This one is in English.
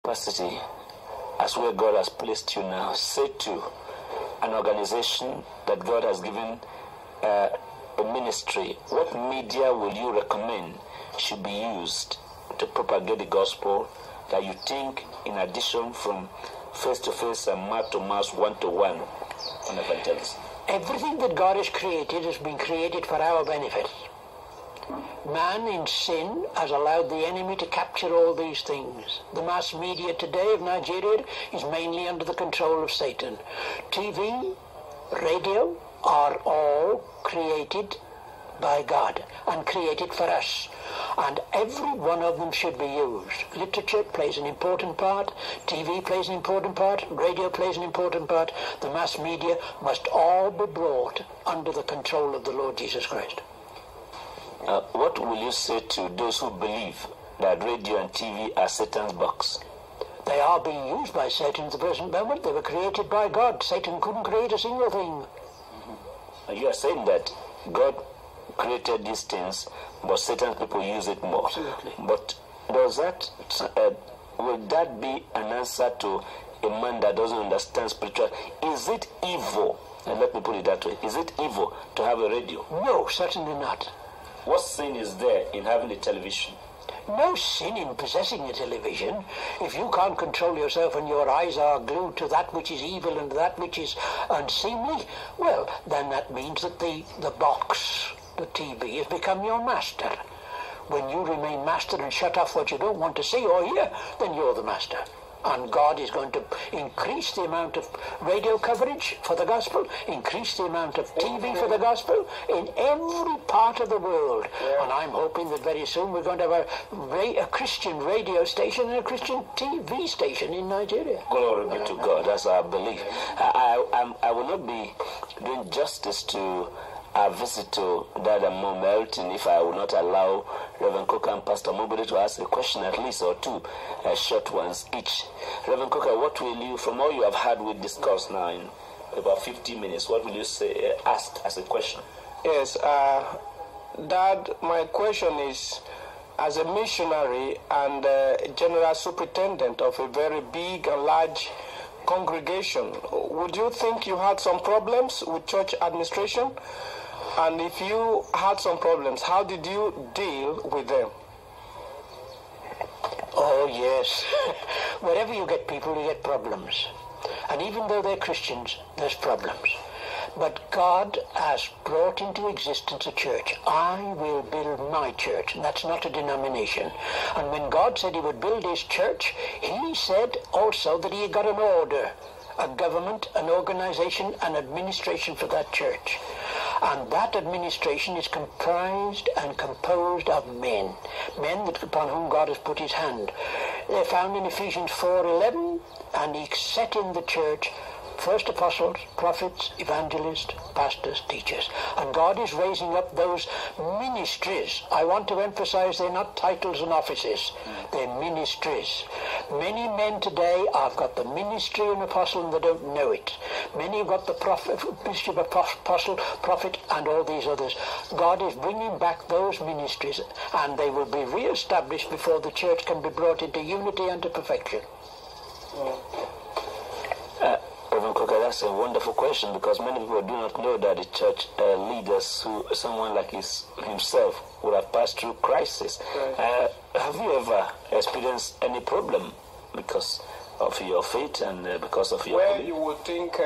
capacity as where God has placed you now, say to an organization that God has given a ministry, what media will you recommend should be used to propagate the gospel that you think, in addition from face-to-face and mouth-to-mouth, one-to-one on evangelism? Everything that God has created has been created for our benefit. Man in sin has allowed the enemy to capture all these things. The mass media today of Nigeria is mainly under the control of Satan. TV, radio are all created by God and created for us. And every one of them should be used. Literature plays an important part, TV plays an important part, radio plays an important part. The mass media must all be brought under the control of the Lord Jesus Christ. What will you say to those who believe that radio and TV are Satan's box? They are being used by Satan at the present moment. They were created by God. Satan couldn't create a single thing. You are saying that God created these things, but Satan's people use it more. Absolutely. But does that, would that be an answer to a man that doesn't understand spiritual? Is it evil? And let me put it that way. Is it evil to have a radio? No, certainly not. What sin is there in having a television? No sin in possessing a television. If you can't control yourself and your eyes are glued to that which is evil and that which is unseemly, well, then that means that the box, the TV, has become your master. When you remain master and shut off what you don't want to see or hear, then you're the master. And God is going to increase the amount of radio coverage for the gospel, increase the amount of TV for the gospel in every part of the world. Yeah. And I'm hoping that very soon we're going to have a Christian radio station and a Christian TV station in Nigeria. Glory be to God. That's our belief. I will not be doing justice to our visit to Dad and Mom Elton if I will not allow Reverend Coker and Pastor Mobile to ask a question, at least, or two short ones each. Reverend Coker, what will you, from all you have had with discuss now in about 50 minutes, what will you say, ask as a question? Yes, Dad, my question is, as a missionary and general superintendent of a very big and large congregation, would you think you had some problems with church administration? And if you had some problems, how did you deal with them? Oh, yes. Wherever you get people, you get problems. And even though they're Christians, there's problems. But God has brought into existence a church. I will build my church. And that's not a denomination. And when God said he would build his church, he said also that he had got an order, a government, an organization, an administration for that church. And that administration is comprised and composed of men upon whom God has put his hand. They're found in Ephesians 4:11, and he set in the church first apostles, prophets, evangelists, pastors, teachers. And God is raising up those ministries. I want to emphasize they're not titles and offices. They're ministries. Many men today have got the ministry of an apostle and they don't know it. Many have got the ministry of apostle, prophet, and all these others. God is bringing back those ministries, and they will be re-established before the church can be brought into unity and to perfection. Reverend Coker, that's a wonderful question, because many people do not know that the church leaders, someone like himself, would have passed through crisis. Right. Have you ever experienced any problem because of your faith and because of your... Well, you would think...